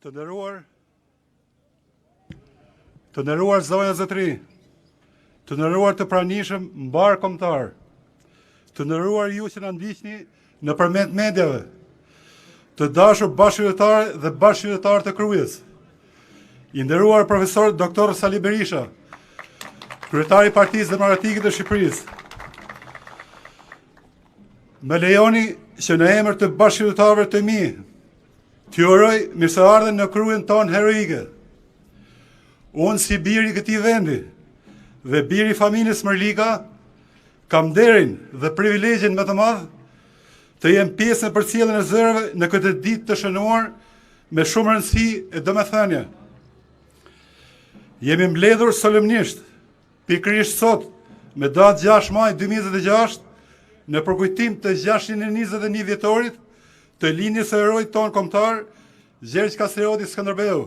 Të nderuar zonja zotëri, të nderuar të pranishëm mbar kombëtar, të nderuar ju që na ndiqni nëpërmjet mediave, të dashur bashkëqytetarë dhe bashkëqytetarë të Krujës, i nderuar profesor doktor Sali Berisha, kryetari i Partisë Demokratike të Shqipërisë. Më lejoni që në emër të bashkëqytetarëve të mi, t'ju uroj mirëseardhjen në kryen tonë heroike. Unë si biri i këtij vendi dhe biri i familjes Mërlika, kam nderin dhe privilegjin më të madh të jem pjesë në përcjelljen e zërave në këtë ditë të shënuar me shumë rëndësi e domethënie. Jemi mbledhur solemnisht, pikërisht sot, me datë 6 maj 2026, në përkujtim të 621 vjetorit të lindjes së heroit ton kombëtar, Gjergj Kastrioti Skënderbeu.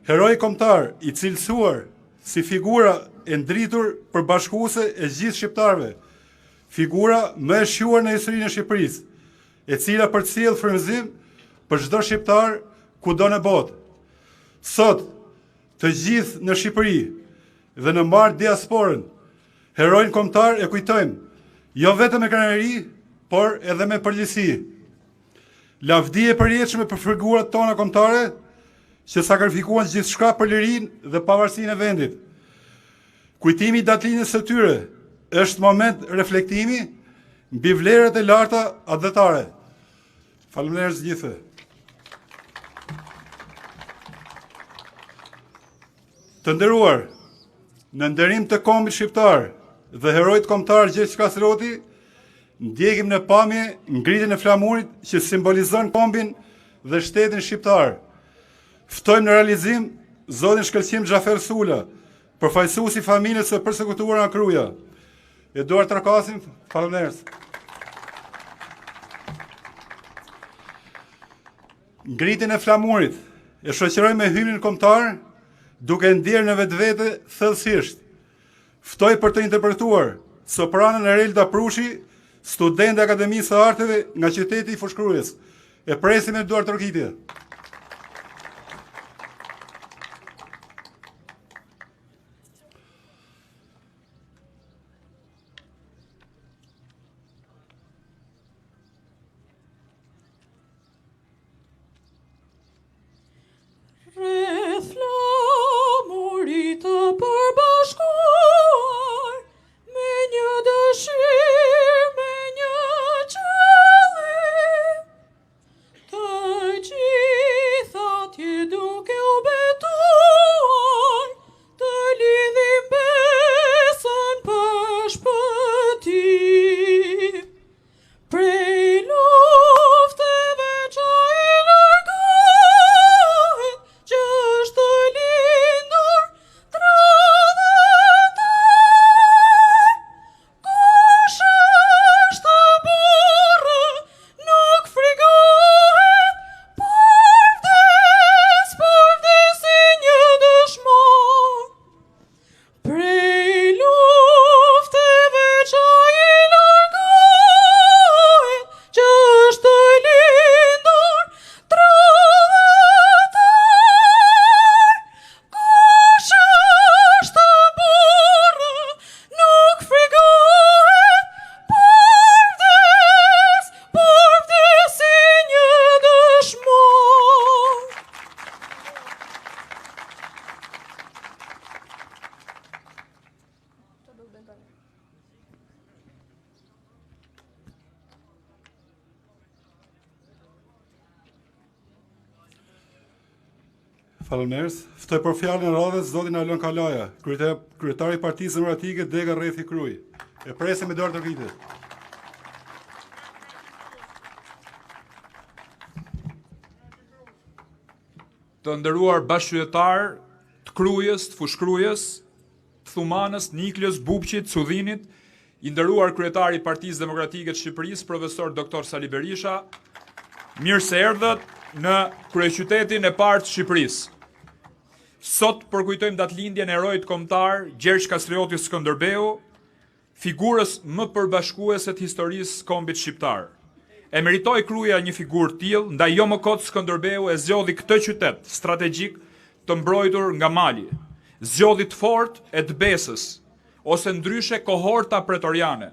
Heroi kombëtar i cilësuar si figura e ndritur përbashkuese e gjithë shqiptarëve, figura më e shquar në historinë e Shqipërisë, e cila përcjell frymëzim për çdo shqiptar kudo në botë. Sot, të gjithë në Shqipëri dhe në mbar diasporën, heroin kombëtar e kujtojmë, jo vetëm me krenari, por edhe me përgjegjësi. Lavdi e përjetshme për figurat tona kombëtare që sakrifikuan gjithçka për lirinë dhe pavarësinë e vendit. Kujtimi i datëlindjes së tyre është moment reflektimi mbi vlerat e larta adhetare. Faleminderit të gjithëve. Të nderuar, në nderim të kombit shqiptar dhe heroit kombëtar Gjergj Kastrioti, ndjekim në pamje ngritjen e flamurit që simbolizon kombin dhe shtetin shqiptar. Ftojmë në realizim zotin Shkëlqim Xhafer Sula, përfaqësuesi i familjes së përsekutuar nga Kruja. Eduard Trokasin, faleminderit. Ngritjen e flamurit e shoqëroj me hymnin kombëtar, duke ndjerë në vetvete thellësisht. Ftoj për të interpretuar sopranën Erelda Prushi, student e Akademisë së Arteve nga qyteti i Fushkrujes. E presim me Eduard Trokitje. Faleminderit. Ftoj për fjalën e radhës zotin Alon Kalaja, kryetari i Partisë Demokratike Dega Rrethi Kruj. E presim me dorë të rritë. Të nderuar bashkëqytetar të Krujës, të Fushkrujës, të Thumanës, Niklës, Bubqit, Cudhinit, i nderuar kryetari i Partisë Demokratike të Shqipërisë, profesor doktor Sali Berisha, mirë se erdhët në kryeqytetin e parë të Shqipërisë. Sot përkujtojmë datëlindjen e heroit kombëtar Gjergj Kastrioti Skënderbeu, figurës më përbashkuese të historisë kombit shqiptar. E meritoi Kruja një figurë tillë, ndaj jo më kot Skënderbeu e zgjodhi këtë qytet strategjik të mbrojtur nga mali. Zgjodhi të fortë e të besës, ose ndryshe kohorta pretoriane.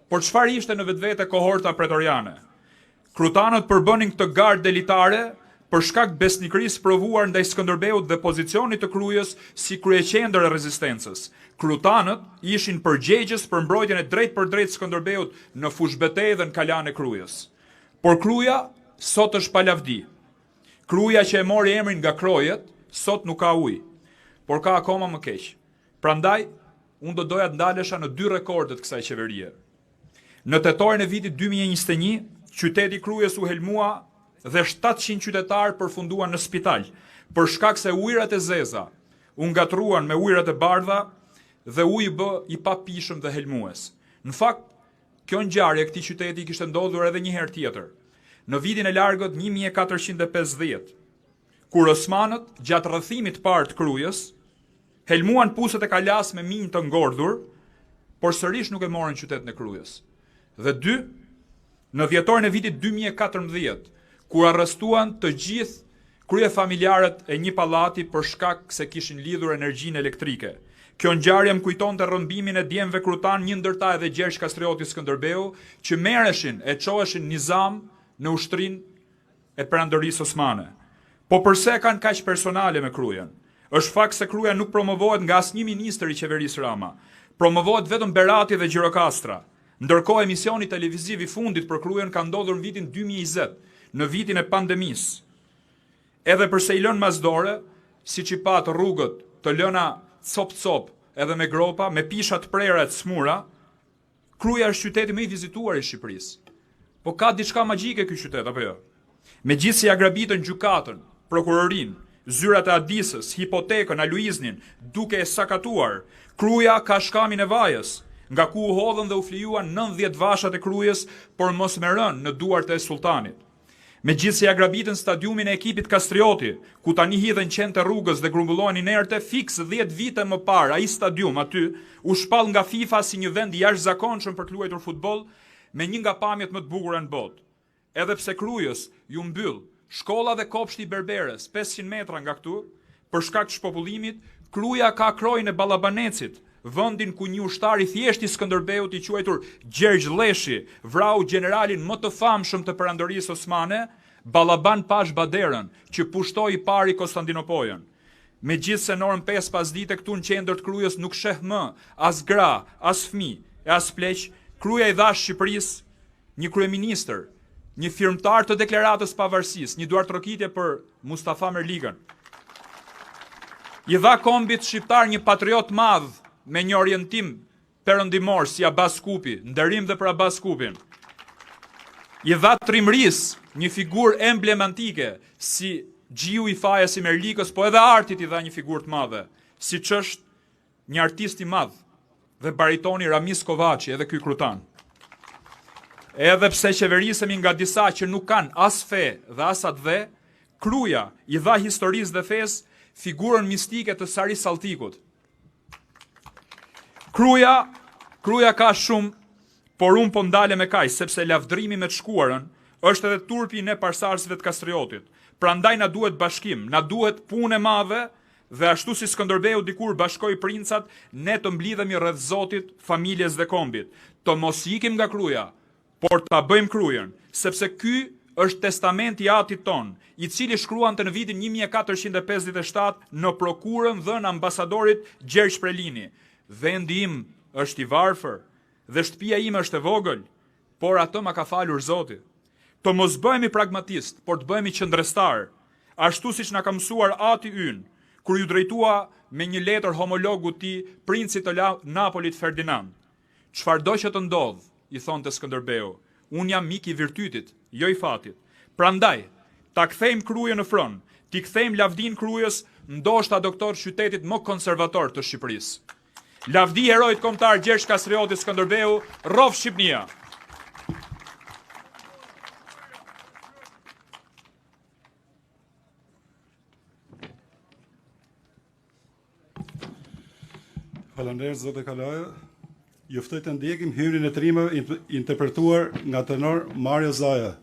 Por çfarë ishte në vetvete kohorta pretoriane? Krutanët përbënin këtë gardë elitare për shkak besnikërisë provuar ndaj Skënderbeut dhe pozicionit të Krujës si kryeqendër e rezistencës. Krutanët ishin përgjegjës për mbrojtjen e drejt për drejt Skënderbeut në fushbetejë dhe në kalan e Krujës. Por Kruja sot është pa lavdi. Kruja që e mori emrin nga krojet, sot nuk ka ujë, por ka akoma më keq. Prandaj, unë do doja të ndalesha në 2 rekordet kësaj qeverie. Në tetorin e vitit 2021, qyteti Krujës u helmua dhe 700 qytetarë përfunduan në spital, për shkak se ujërat e zeza u ngatruan me ujërat e bardha dhe uji bë i papishëm dhe helmues. Në fakt, kjo ngjarje e këtij qyteti kishte ndodhur edhe një herë tjetër, në vitin e largët 1450, kur osmanët, gjatë rrëthimit të parë të Krujës, helmuan puset e kalas me minj të ngordhur, por sërish nuk e morën qytetin e Krujës. Dhe 2, në dhjetorin e vitit 2014, kur arrestuan të gjithë kryefamiljarët e një pallati për shkak se kishin lidhur energjinë elektrike. Kjo ngjarje më kujtonte rrëmbimin e djemve krutan, një ndërta edhe Gjergj Kastrioti Skënderbeu, që merreshin e çoheshin nizam në ushtrin e perandorisë osmane. Po përse kanë kaq personale me Krujën? Është fakt se Kruja nuk promovohet nga asnjë ministër i qeverisë Rama. Promovohet vetëm Berati dhe Gjirokastra. Ndërkohë emisioni televiziv i fundit për Krujën ka ndodhur në vitin 2020, në vitin e pandemisë. Edhe përse i lën masdore, siç i pat rrugët të lëna cop edhe me gropa, me pisha të prera të smura, Kruja është qyteti më i vizituar i Shqipërisë. Po ka diçka magjike ky qytet apo jo? Megjithëse ja grabitën gjykatën, prokurorinë, zyrat e Adisës, hipotekën, Aluiznin, duke e sakatuar, Kruja ka shkamin e vajës, nga ku u hodhën dhe u flijuan 90 vashat e Krujës, por mos me rënë në duart e sultanit. Megjithëse ja grabitën stadiumin e ekipit Kastrioti, ku tani hidhen qenë të rrugës dhe grumbullohen inerte, fiks 10 vite më parë, ai stadium aty u shpall nga FIFA si një vend i jashtëzakonshëm për të luajtur futboll, me një nga pamjet më të bukura në botë. Edhe pse Krujës ju mbyll shkolla dhe kopshti i Berberes 500 metra nga këtu, për shkak të shpopullimit, Kruja ka krojën e Ballabanecit, vendin ku një ushtar i thjesht i Skënderbeut i quajtur Gjergj Lleshi vrau generalin më të famshëm të perandorisë osmane, Ballaban Pash Baderën, që pushtoi i pari Konstantinopojën. Megjithse në orën 5 pasdite këtu në qendër të Krujës nuk sheh më as gra, as fëmijë e as pleq, Kruja i dha Shqipërisë një kryeministër, një firmtar të deklaratës pavarësisë, një duartrokitje për Mustafa Merligën. I dha kombit shqiptar një patriot madh me një orientim perëndimor si Abbas Kupi, nderim dhe për Abbas Kupin. I dha trimërisë një figurë emblematike si Gjiu i Fajes i Merlikës, po edhe artit i dha një figurë të madhe, siç është një artist i madh dhe baritoni Ramiz Kovaçi, edhe ky krutan. Edhe pse qeverisemi nga disa që nuk kanë as fe dhe as atë dhe, Kruja i dha historisë dhe fesë figurën mistike të Sari Salltikut. Kruja ka shumë, por unë po ndale me kaq, sepse lavdrimi me të shkuarën është edhe turpi ne parsarësve të Kastriotit. Prandaj na duhet bashkim, na duhet punë e madhe, dhe ashtu si Skënderbeu dikur bashkoi princat, ne të mblidhemi rreth Zotit, familjes dhe kombit. Të mos ikim nga Kruja, por ta bëjmë Krujën, sepse ky është testamenti i atit ton, i cili shkruante në vitin 1457 në prokurën dhënë ambasadorit Gjergj Prelini. Vendi im është i varfër dhe shtëpia ime është e vogël, por atë ma ka falur Zoti. Të mos bëhemi pragmatist, por të bëhemi qëndrestar, ashtu siç na ka mësuar ati ynë, kur ju drejtua me një letër homologu ti princit të Napolit Ferdinand. Çfarëdo që të ndodh, i thonte Skënderbeu, unë jam mik i virtytit, jo i fatit. Prandaj, ta kthejmë Krujën në fron, ti kthejmë lavdin Krujës, ndoshta doktor qytetit më konservator të Shqipërisë. Lavdi herojt kombëtar Gjergj Kastrioti Skënderbeu, rrof Shqipnia. Falënderit zotë Kalaja. Ju ftoj të ndjekim hymnin e trimëve interpretuar nga tenor Mario Zaja.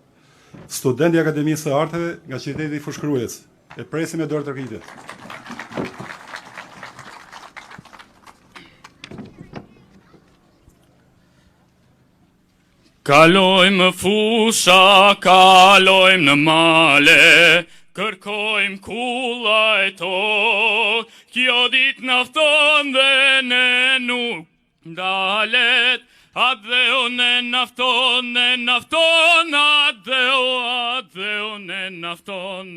student i Akademisë së Arteve nga qyteti Fushkruajës. E presim me dorë të rritje. Kalojmë fusha, kalojmë në male, kërkojmë kulla e to, kjo dit nafton dhe ne nuk ndalet, adheo ne nafton, adheo ne nafton,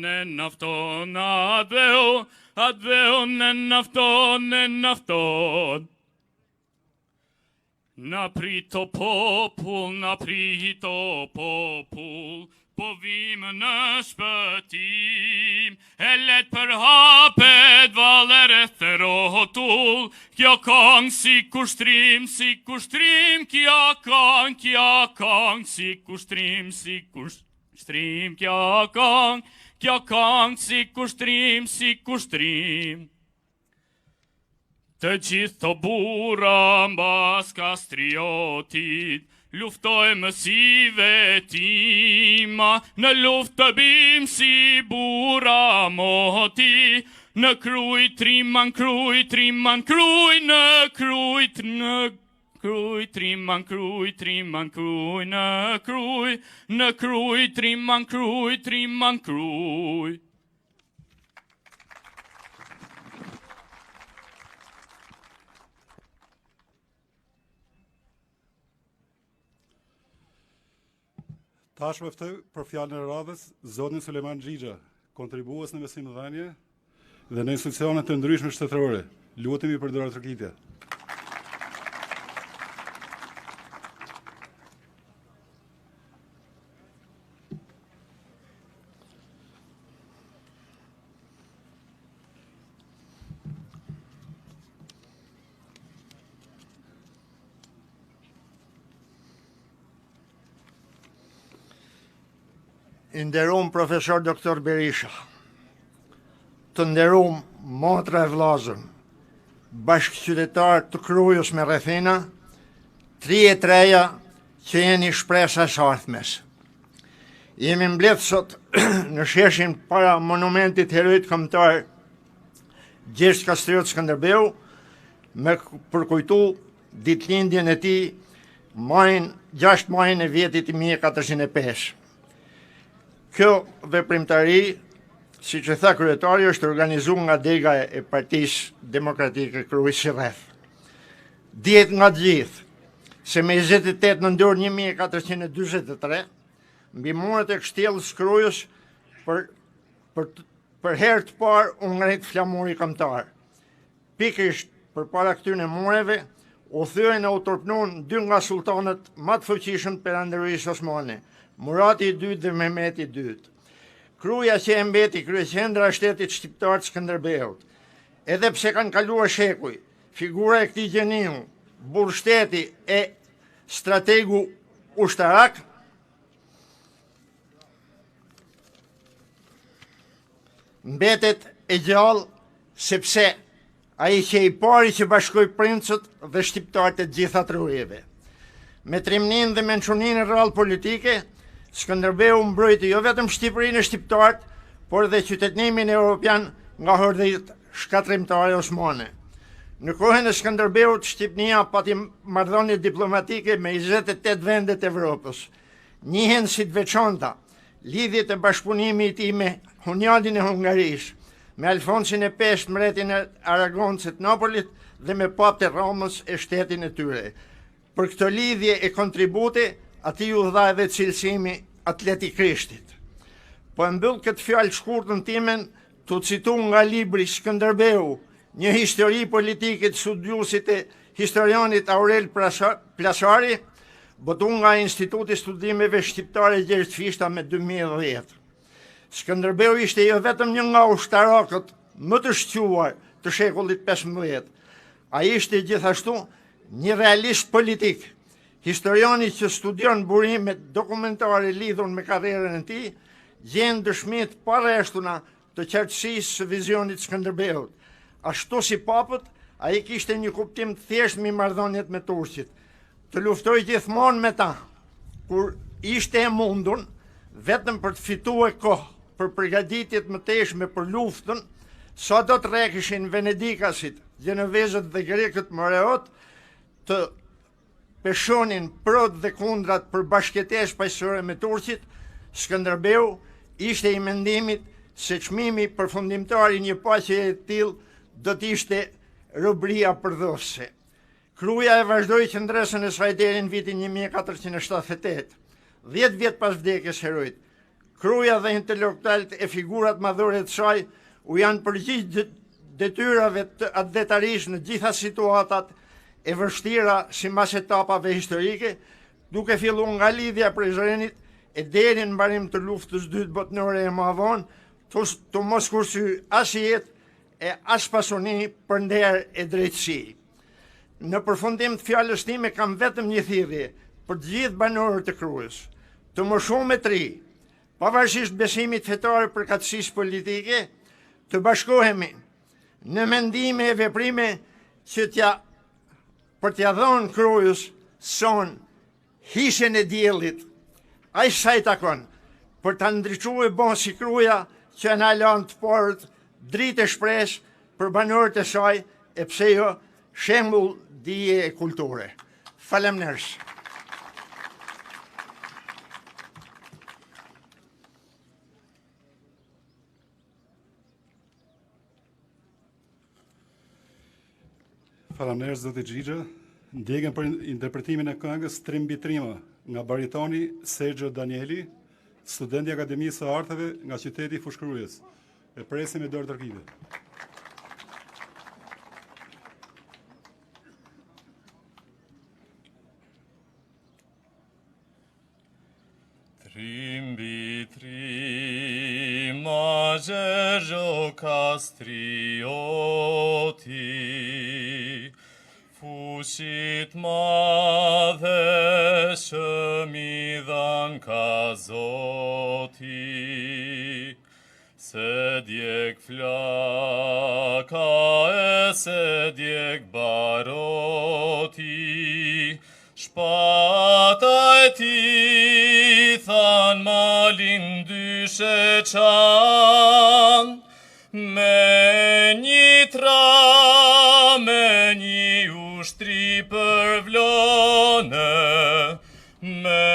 adheo ne nafton. Na prito popull, po vim në shpëtim, e let për hapet valer e therotull, kjo kong si kushtrim, kjo kong si kushtrim, kjo kong si kushtrim. Të gjithë të bura mbas kastriotit, luftojmë si vetima, në luft të bim si bura moti, në kruj triman kruj, në kruj triman kruj, në kruj triman kruj. Tash më ftoj për fjalën e radhës zotin Suleman Xhixha, kontribues në besimdhënie dhe në institucione të ndryshme shtetërore. Lutemi për dorë të rritje. I nderuar profesor doktor Berisha, të nderuar motra e vllazën, bashkëqytetar të Krujës me rrethina, 33 që jeni shpresa e ardhmes. Jemi mbledhur sot në sheshin para monumentit heroit kombëtar Gjergj Kastriot Skënderbeu me përkujtu ditëlindjen e tij 6 majin e vjetit 1405. Kjo veprimtari, si që tha kryetari, është organizuar nga dega e Partisë Demokratike Krujës së rreth. Dihet nga të gjithë se me 28 nëntor 1443, mbi muret e kështjellës së Krujës për herë të parë u ngrit flamuri kombëtar. Pikërisht përpara këtyre mureve u thyen e u turpnuan 2 nga sultanët më të fuqishëm të Peranderisë Osmane, Murati II dhe Mehmeti II. Kruja që e mbeti kryeqendra e shtetit shqiptar të Skënderbeut. Edhe pse kanë kaluar shekuj, figura e këtij gjeniu, burr shteti e strategu ushtarak, mbetet e gjallë sepse ai që i pari që bashkoi princët dhe shqiptarët e gjitha trujeve. Me trimnin dhe mençunin e rrallë politike, Skënderbeu mbrojti jo vetëm Shqipërinë e shqiptarët, por dhe qytetënimin evropian nga hordit shkatrimtare osmane. Në kohën e Skënderbeut, Shqipënia pati marrëdhënie diplomatike me 28 vendet e Evropës. Njihen si të veçanta lidhjet e bashkëpunimit i tij me Hunjadin e Hungarisë, me Alfonsin e Pesht, mbretin e Aragoncit Napolit dhe me papët e Romës e shtetin e tyre. Për këtë lidhje e kontribute, ati ju dha edhe cilësimi atleti Krishtit. Po e mbyll këtë fjalë shkurtën timen të citu nga libri Skënderbeu, një histori politike të studiusit e historianit Aurel Plasari, botu nga Instituti Studimeve Shqiptare Gjergj Fishta me 2010. Skënderbeu ishte jo vetëm një nga ushtarakët më të shquar të shekullit 15. Ai ishte gjithashtu një realist politik. Historiani që studion burimet dokumentare lidhur me karrierën e tij, gjen dëshmi të parreshtuna të qartësisë së vizionit Skënderbeut. Ashtu si papët, ai kishte një kuptim të thjeshtë mbi marrëdhëniet me turqit. Të luftoi gjithmonë me ta, kur ishte e mundur vetëm për të fituar kohë për përgatitjet më teshme për luftën, sa do të rekishin Venedikasit, Gjenevezët dhe Grekët Moreot të peshonin prot dhe kundrat për bashkëtesë paqësore me turqit, Skënderbeu ishte i mendimit se çmimi përfundimtar i një paqeje e tillë do të ishte robëria përdhosëse. Kruja e vazhdoi qëndresën e saj deri në vitin 1478. 10 vjet pas vdekjes së heroit, Kruja dhe intelektualët e figurat madhore të saj u janë përgjigj detyrave të atdetarisë në gjitha situatat e vështira sipas etapave historike, duke filluar nga lidhja prej Zrenit e deri në mbarim të luftës dytë botërore e më vonë, të mos kursy as jetë e as pasuni për nder e drejtësi. Në përfundim të fjalës time kam vetëm një thirrje për të gjithë banorët e Krujës, të moshuar të ri, pavarësisht besimit fetar për katësisë politike, të bashkohemi në mendime e veprime që për t'ja dhënë Krujës son hishen e diellit, aq sa i takon, për ta ndriçuar bon si Kruja që na lën të porët dritë e shpresë për banorët e saj, e pse jo shembull dije e kulture. Faleminderit. Faleminderit zoti Xhixha. Ndjekëm për interpretimin e këngës Trimbi Trima nga baritoni Sergio Danieli, student i Akademisë së Arteve nga qyteti i Fushkërujës. E presim me dorë tërkide. Trimbi trima Sergio Castrioti, fushit madhe shëmidhan ka Zoti, se djeg flaka e se djeg baroti, shpata e ti than malin dyshe qan, me një tra, me një ushtri për vlone, me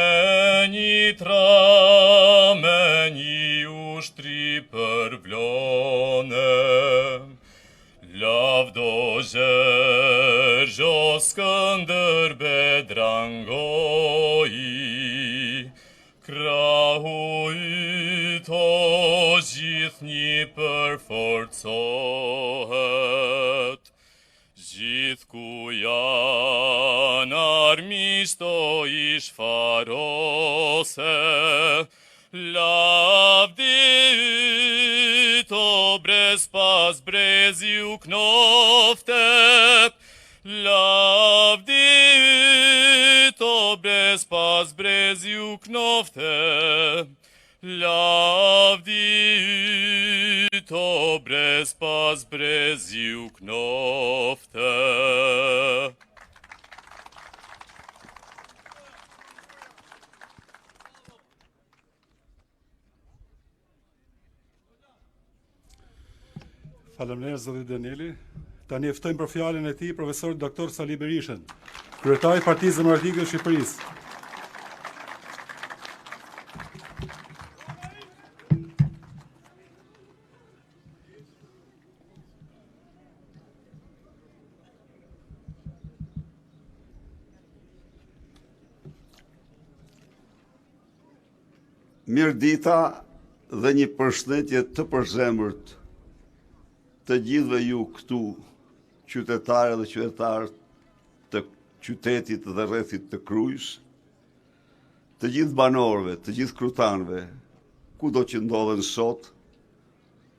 një tra, me një ushtri për vlone. Lavdo Sergio Skënderbe drangoi, krahu yto gjithnjë përforcohet, gjithku janë armisto ish farose, lavdi yto brez pas brezi u knofte, lavdi yto brez pas brezi u knofte, lavdi yto brez pas brezi u knofte. Faleminderit zoti Danieli. Tani e ftojmë për fjalën e tij profesor doktor Sali Berishën, kryetari i Partisë Demokratike të Shqipërisë. Mirëdita dhe një përshëndetje të përzemërt të gjithëve ju këtu, qytetarë dhe qytetarë të qytetit dhe rrethit të Krujës, të gjithë banorëve, të gjithë krutanëve, kudo që ndodhen sot,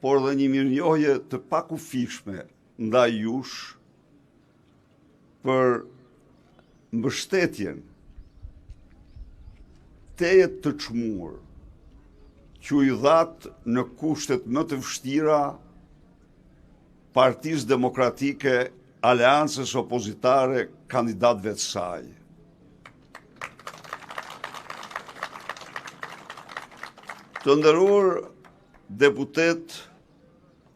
por dhe një mirënjohje të pakufishme ndaj jush për mbështetjen tejet të çmuar që i dhatë në kushtet më të vështira Partisë Demokratike, aleancës opozitare, kandidatëve të saj. Të nderuar deputet,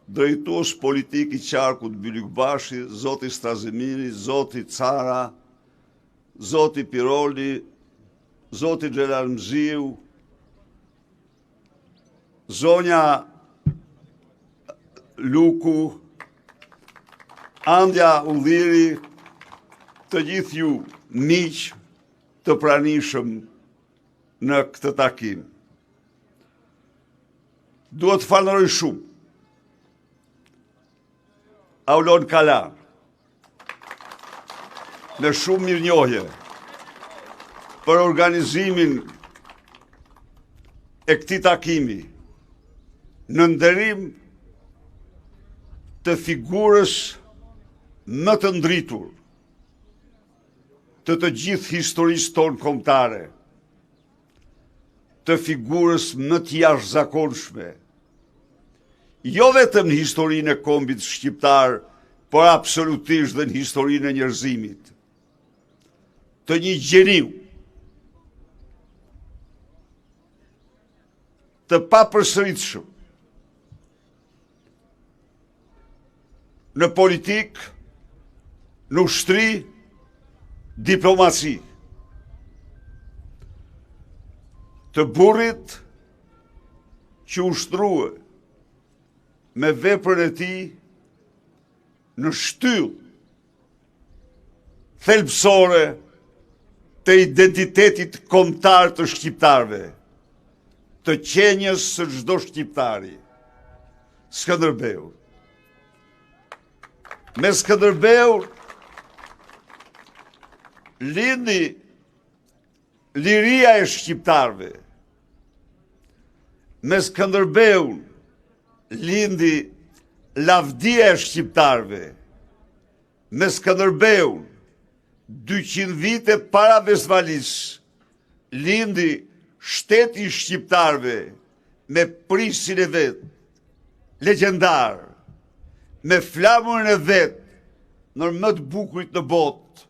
drejtues politik i qarkut Bylykbashi, zoti Strazimiri, zoti Cara, zoti Piroli, zoti Xhelal Mziu, zonja Luku, Andja Ulliri, të gjithë ju miq të pranishëm në këtë takim. Duhet të falenderoj shumë Aulon Kalan me shumë mirënjohje për organizimin e këtij takimi në nderim të figurës më të ndritur të gjithë historisë tonë kombëtare, të figurës më të jashtëzakonshme, jo vetëm në historinë e kombit shqiptar, por absolutisht dhe në historinë e njerëzimit, të një gjeniu, të papërsëritshëm në politik, në ushtri, diplomaci, të burrit që ushtrua me veprën e tij në shtyllë thelbësore të identitetit kombëtar të shqiptarëve, të qenjes së çdo shqiptari, Skënderbeu. Me Skënderbeu lindi liria e shqiptarëve. Me Skënderbeun lindi lavdia e shqiptarëve. Me Skënderbeun 200 vite para Vesvalis lindi shteti i shqiptarëve me prisin e vet, legjendar, me flamurën e vet në më të bukurit në botë,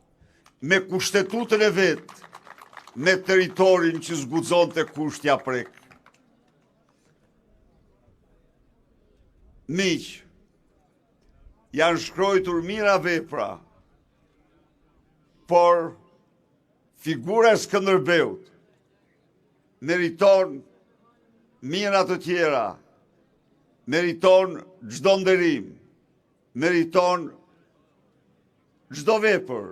me kushtetutën e vet, me territorin që zguxonte kushtja prek. Miq, janë shkruar mira vepra, por figura e Skënderbeut meriton mira të tjera, meriton çdo nderim, meriton çdo vepër.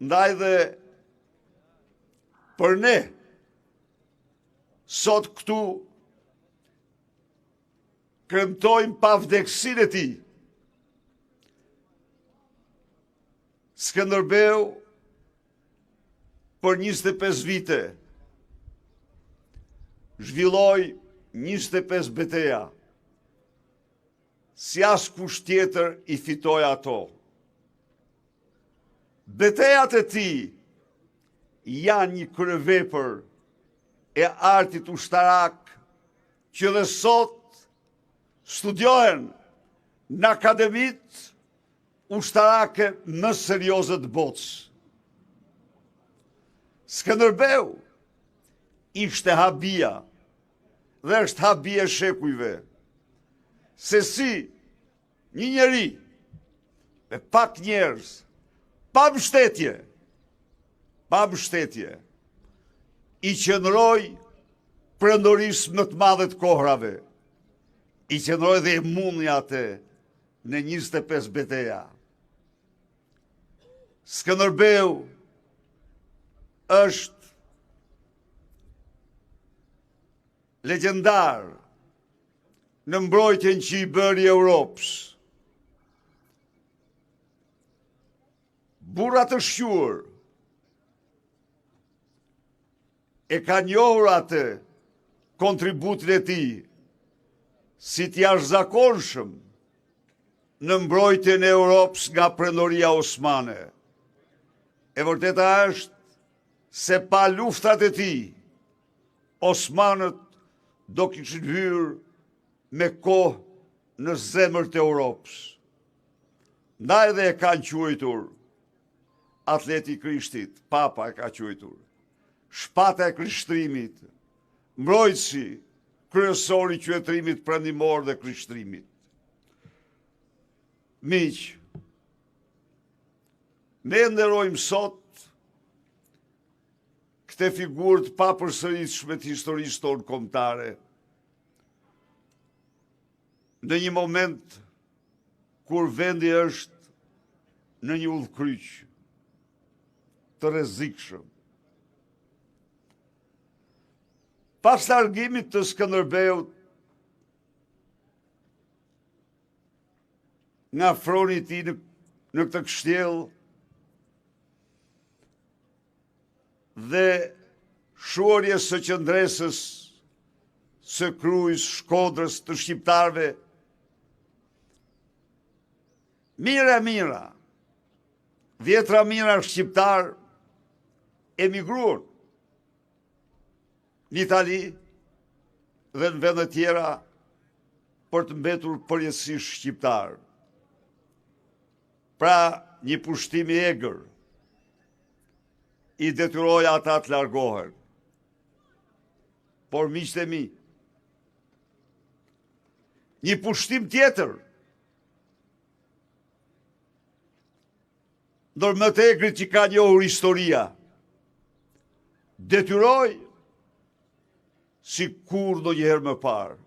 Ndaj dhe për ne, sot këtu kremtojmë pavdekësinë e tij. Skënderbeu për 25 vite zhvilloi 25 beteja. Si askush tjetër i fitoi ato. Betejat e tij janë një kryevepër e artit ushtarak që dhe sot studiohen në akademitë ushtarake më serioze të botës. Skënderbeu ishte habia dhe është habia e shekujve, se si një njeri me pak njerëz, pa mbështetje, i qëndroi prëndorisë më të madhe të kohrave, i qëndroi dhe e mundi atë në 25 beteja. Skënderbeu është legjendar në mbrojtjen që i bëri Europës. Burra të shquar e ka njohur atë kontributin e tij si të jashtëzakonshëm në mbrojtjen e Europës nga prendoria osmane. E vërteta është se pa luftat e tij, osmanët do kishin hyrë me kohë në zemër të Europës. Ndaj dhe e kanë quajtur atleti i Krishtit, Papa e ka quajtur, shpata e Krishtrimit, mbrojtësi kryesori i qytetërimit perëndimor dhe krishtrimit. Miq, ne nderojmë sot këte figurë të papërsëritshme të historisë tonë kombëtare, në një moment kur vendi është në një udhkryq të rrezikshëm. Pas largimit të Skënderbeut nga froni i tij në këtë kështjell dhe shuarjes së qendresës së krujës Shkodrës të shqiptarëve, mira, dhjetra mijëra shqiptar emigruan në Itali dhe në vende tjera për të mbetur përjetësisht shqiptar. Pra, një pushtim i egër i detyroi ata të largohen. Por miqtë e mi, një pushtim tjetër, ndër më të egrit që ka njohur historia, detyroi si kur ndonjëherë më parë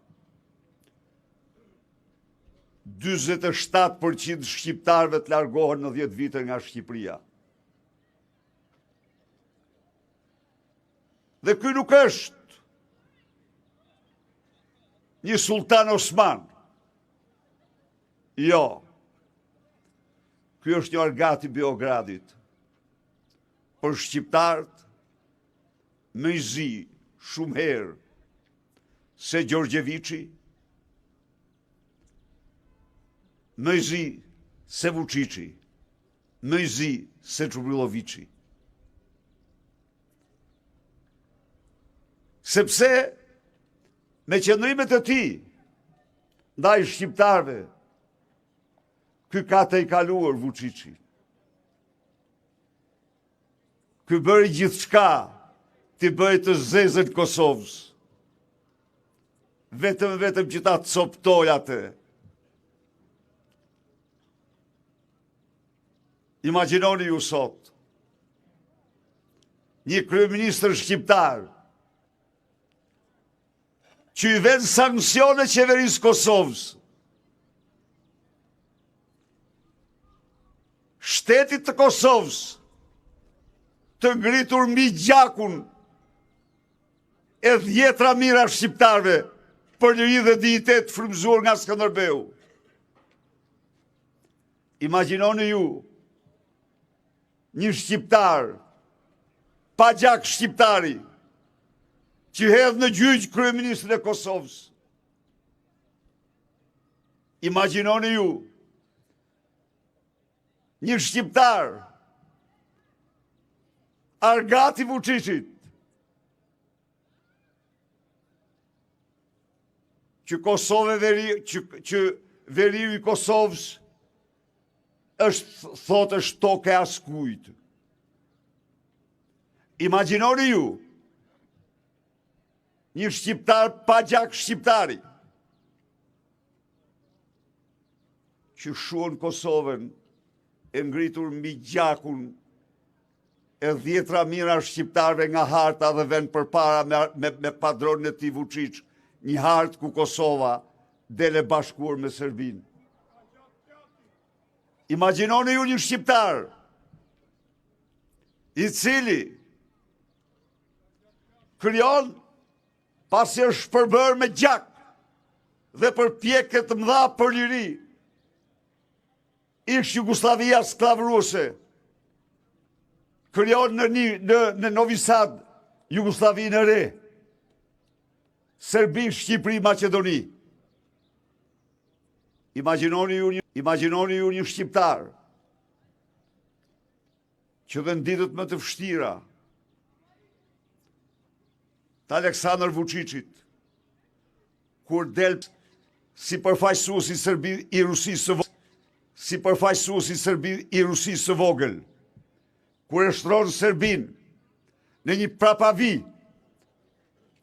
47% shqiptarëve të largohen në 10 vite nga Shqipëria. Dhe ky nuk është një sultan Osman. Jo. Ky është një argat i Beogradit. Për shqiptarët më i zi shumë herë se Gjorgjeviçi, më i zi se Vučići, më i zi se Čubrilovići. Sepse me qëndrimet e tij ndaj shqiptarëve, ky ka të i kaluar Vučići. Ky bëri gjithçka ti bëj të zezën Kosovës. Vetëm që ta coptoj atë. Imagjinoni ju sot, një kryeministër shqiptar që i vend sanksione qeverisë Kosovës, shtetit të Kosovës, të ngritur mbi gjakun e dhjetra mijëra shqiptarëve për liri dhe dinjitet frymëzuar nga Skënderbeu. Imagjinoni ju, një shqiptar, pa gjak shqiptari, që hedh në gjyq kryeministrin e Kosovës. Imagjinoni ju, një shqiptar, argati Vučićit, që veriu i Kosovës është toke askujt. Imagjinoni ju, një shqiptar pa gjak shqiptari, që shuan Kosovën e ngritur mbi gjakun e dhjetra mijëra shqiptarëve nga harta dhe vend përpara me padronin e tij Vučić, një hartë ku Kosova dele bashkuar me Serbinë. Imagjinoni ju një shqiptar i cili krijon pasi është shpërbër me gjak dhe përpjekje të mëdha për liri, ish Jugoslavia sklavruese, krijon në Novi Sad Jugosllavinë e re, Serbi, Shqipëri, Maqedoni. Imagjinoni ju një shqiptar që dhe në ditët më të vështira të Aleksandr Vučićit, kur del si përfaqësues i Rusisë së vogël, kur e shtron Serbinë në një prapavi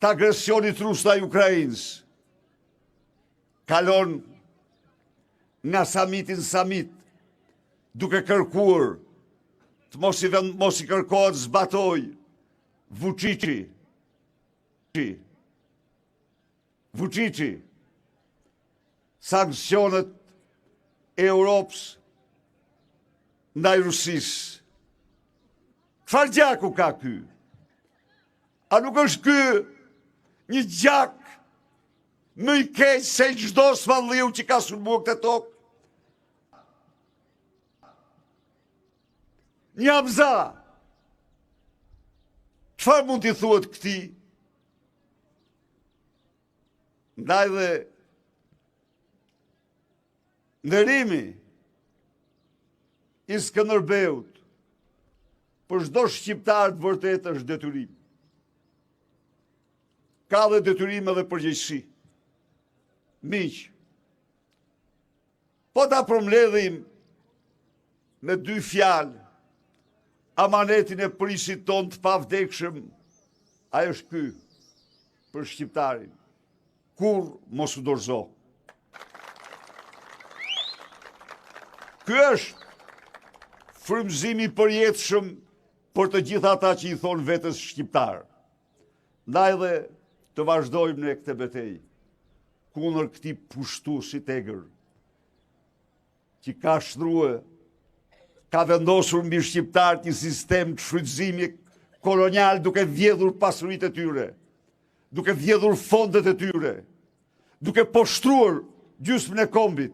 të agresionit rus ndaj Ukrainës. Kalon nga samitin samit, duke kërkuar të mos i kërkohet zbatoj Vučići sankcionet e Europës ndaj Rusisë. Çfarë gjaku ka ky? A nuk është ky një gjak më i keq se çdo svalliu që ka sulmuar këtë tokë? Një Hamza. Çfarë mund t'i thuhet këtij? Ndaj dhe ndërimi i Skënderbeut për çdo shqiptar të vërtet është detyrim. Ka dhe detyrim edhe përgjegjësi. Miq, po ta përmbledhim me dy fjalë amanetin e prisit ton të pavdekshëm, ai është ky për shqiptarin. Kur mos u dorëzo. Ky është frymëzimi i përjetshëm për të gjithë ata që i thonë vetes shqiptar. Ndaj dhe të vazhdojmë në këtë betejë kundër këtij pushtuesi tegër që ka shtruar, ka vendosur mbi shqiptarët një sistem të shfrytëzimi kolonial duke vjedhur pasuritë e tyre, duke vjedhur fondet e tyre, duke poshtruar gjysmën e kombit.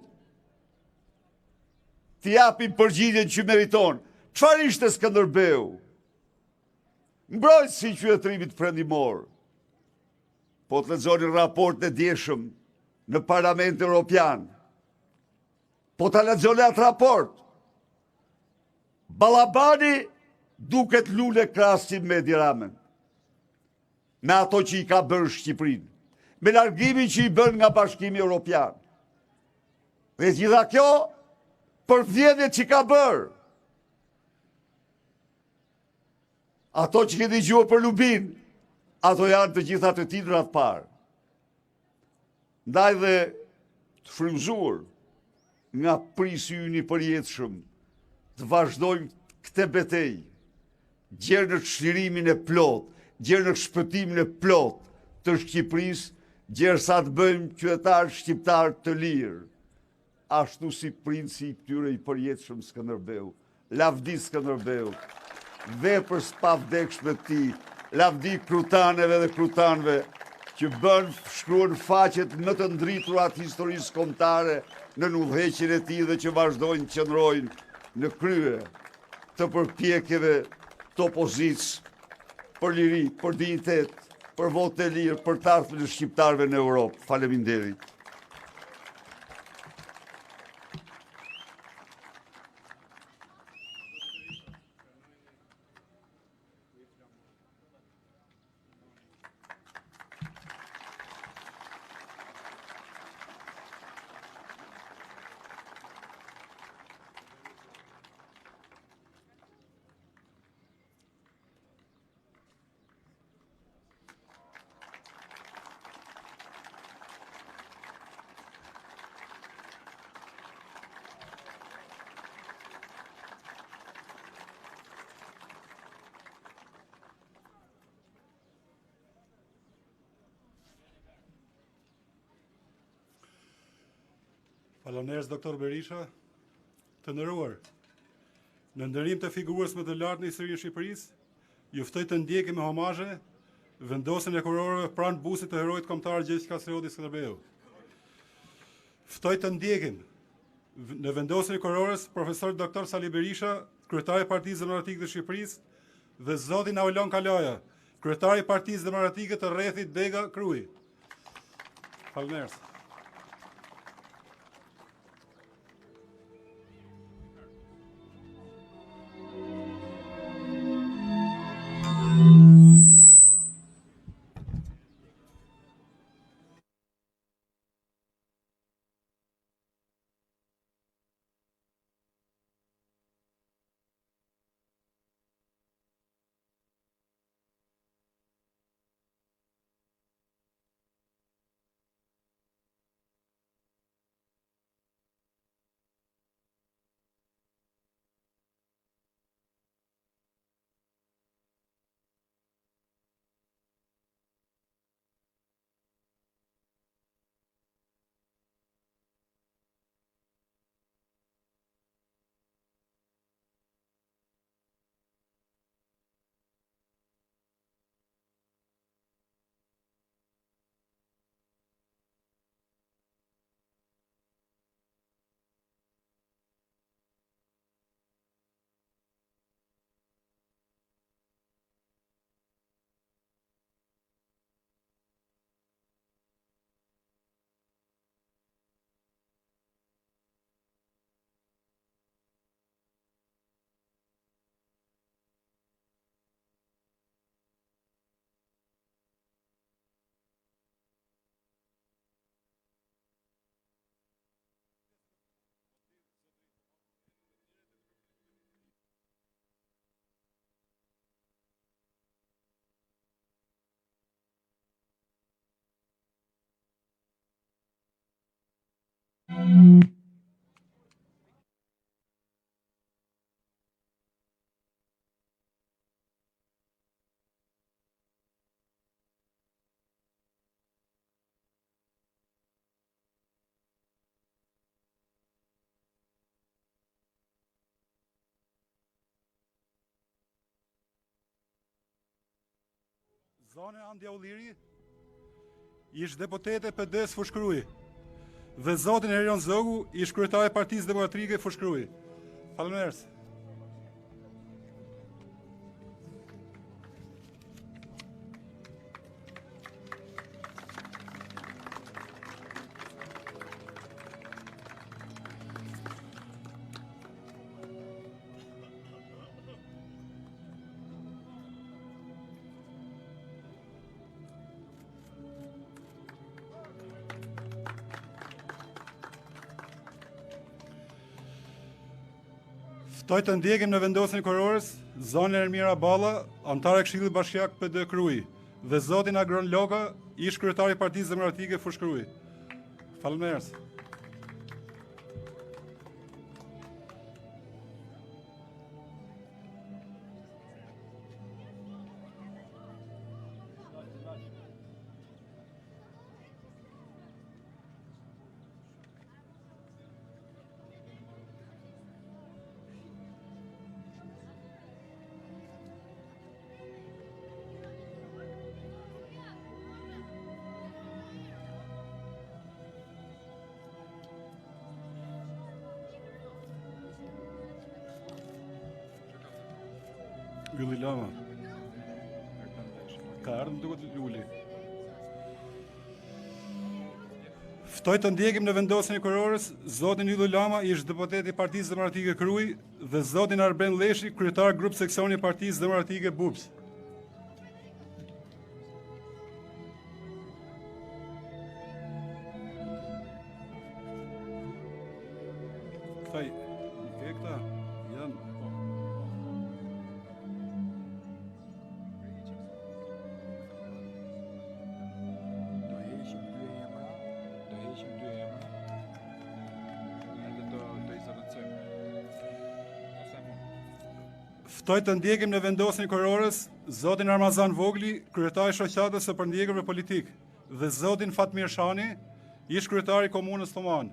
T'i japin përgjigjen që meriton. Çfarë ishte Skënderbeu? Mbrojtësi i qytetërimit perëndimor. Po të lexoni raportin e dieshëm në Parlamentin Evropian. Po ta lexoni atë raport. Ballabani duket lule krahasim me Edi Ramën. Me ato që i ka bërë Shqipërinë, me largimin që i bën nga Bashkimi Evropian. Dhe gjitha kjo për vjedhjet që ka bërë. Ato që keni dëgjuar për Lubin, ato janë të gjitha të titrat parë. Ndaj dhe të frymëzuar nga prisi ynë i përjetshëm, të vazhdojmë këtë betejë, gjerë në çlirimin e plot, gjerë në shpëtimin e plot të Shqipërisë, gjerë sa të bëjmë qytetarë shqiptarë të lirë, ashtu si princi i këtyre i përjetshëm Skënderbeu. Lavdi Skënderbeu, veprës pavdekshme të tij, lavdi krutaneve dhe krutanëve që shkruan faqet më të ndriturat historisë kombëtare në udhëheqjen e tij dhe që vazhdojnë të qëndrojnë në krye të përpjekjeve të opozicës për liri, për dinjitet, për votë e lirë, për të ardhmen e shqiptarëve në Europë. Faleminderit. Faleminderit doktor Berisha, të nderuar. Në ndërim të figurës më të lartë në historinë e Shqipërisë, ju ftoj të ndjekim me homazhe vendosjen e kurorëve pranë busit të heroit kombëtar Gjergj Kastrioti Skënderbeu. Ftoj të ndjekim në vendosjen e kurorës profesor doktor Sali Berisha, kryetari i Partisë Demokratike të Shqipërisë dhe zotin Aulon Kalaja, kryetari i Partisë Demokratike të rrethit Dega Krui. Faleminderit. Zone Andja Ulliri, ish deputete PD-s Fushkruj, dhe zotin Erion Zogu, ish kryetari i Partisë Demokratike Fushkruj. Faleminderit. Ftoj të ndjekim në vendosjen e kurorës zonën Ermira Balla, antare Këshillit Bashkiak PD Kruj, dhe zotin Agron Loka, ish kryetari i Partisë Demokratike Fushkruj. Faleminderit. Ylli Lama. Ka ardhur duket Luli. Ftoj të ndjekim në vendosjen e kurorës zotin Ylli Lama, ish deputet i Partisë Demokratike Kruj, dhe zotin Arben Leshi, kryetar grup seksioni i Partisë Demokratike Bups. Këta, ke këta? Janë. Ftoj të ndjekim në vendosjen e kurorës zotin Armazan Vogli, kryetari i shoqatës së përndjekurve politik, dhe zotin Fatmir Shani, ish kryetari i komunës Thoman.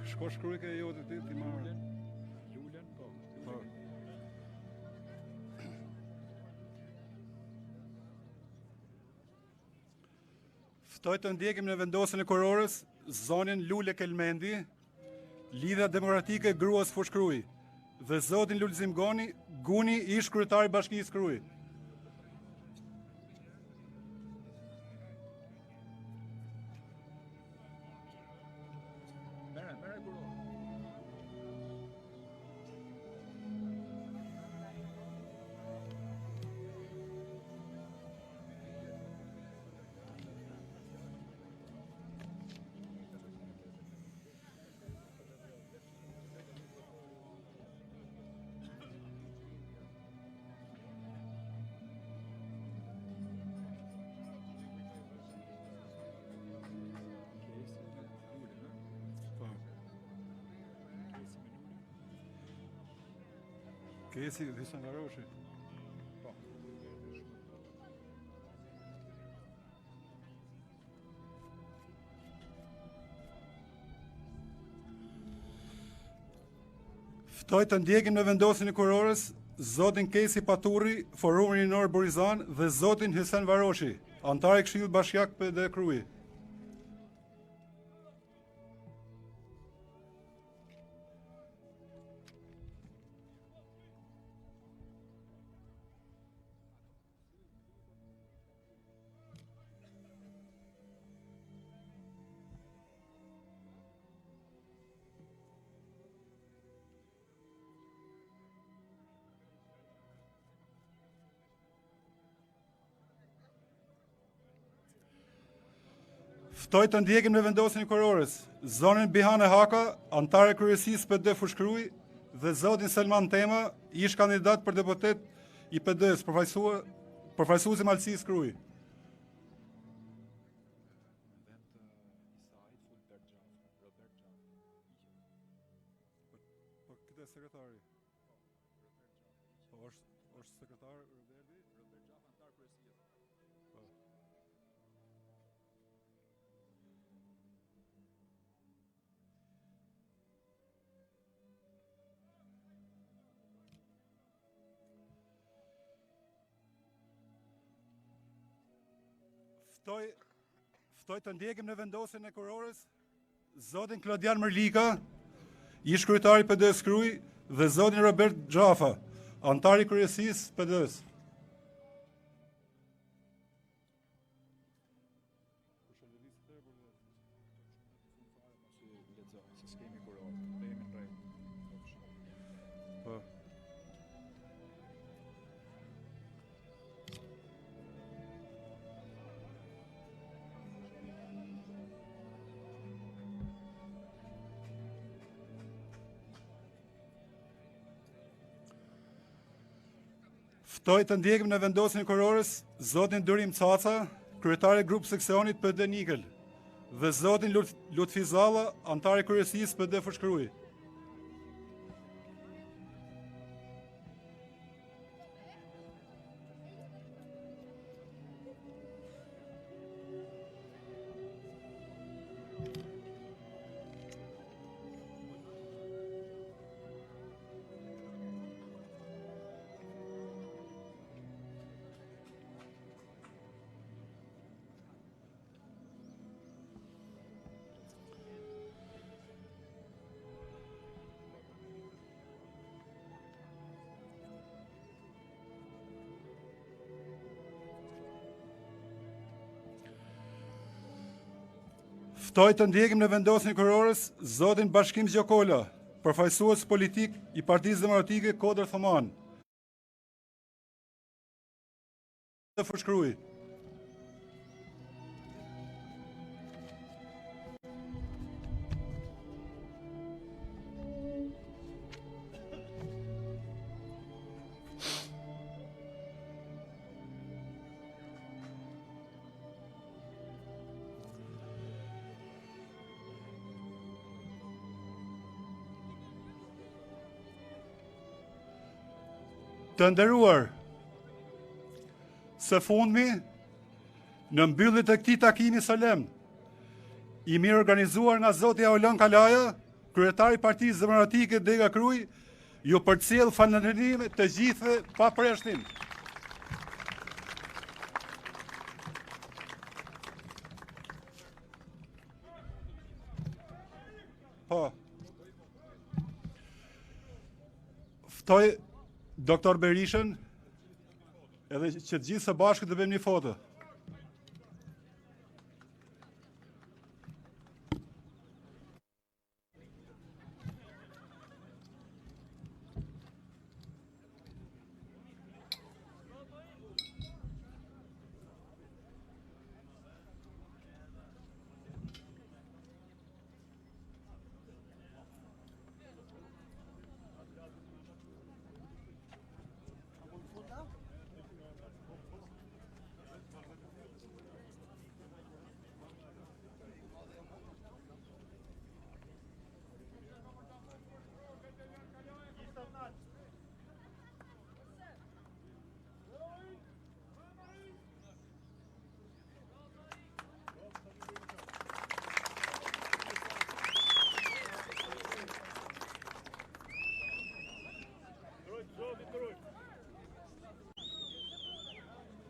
Shko shkruaj ke jote ti marrë. Lulen, po. Ftoj të ndjekim në vendosjen e kurorës zonin Lule Kelmendi, Lidhja Demokratike Gruas Fushkruj, dhe zotin Lulzim Guni, ish kryetari i Bashkisë Kruj. Kesi Hysen Varoshi. Po. Ftoj të ndjekim në vendosjen e kurorës zotin Kesi Paturi, Forumi Rinor Borizan, dhe zotin Hysen Varoshi, antar i Këshillit Bashkiak PD Kruj. Ftoj të ndjekim në vendosjen e kurorës zonën Bihane Haka, antare kryesisë PD Fushkruj, dhe zotin Selman Tema, ish kandidat për deputet i PD-s, përfaqësues i Malësisë Kruj. vdes sekretari. Po është sekretar Roberti? Robert Gjafa, antar kryesie. Po. Ftoj të ndjekim në vendosjen e kurorës zotin Klodian Mërlika, ish kryetari PD-s Krujë, dhe zotin Robert Gjafa, antari kryesisë PD-s. Po. Ftoj të ndjekim në vendosjen e kurorës zotin Durim Caca, kryetari i grupit seksionit PD Nikël, dhe zotin Lutfi Zalla, antari i kryesisë PD Fushkruj. Ftoj të ndjekim në vendosjen e kurorës zotin Bashkim Gjokola, përfaqësues politik i Partisë Demokratike Kodër Thoman. Fushkruj. Të nderuar, së fundmi, në mbyllje të këtij takimi solemn, i mirë organizuar nga zoti Aulon Kalaja, kryetari i Partisë Demokratike Dega Krujë, ju përcjell falënderime të gjithëve pa përjashtim. Po. Ftoj Doktor Berishën, edhe që të gjithë së bashku të bëjmë një foto.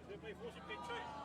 They play 40 big trade.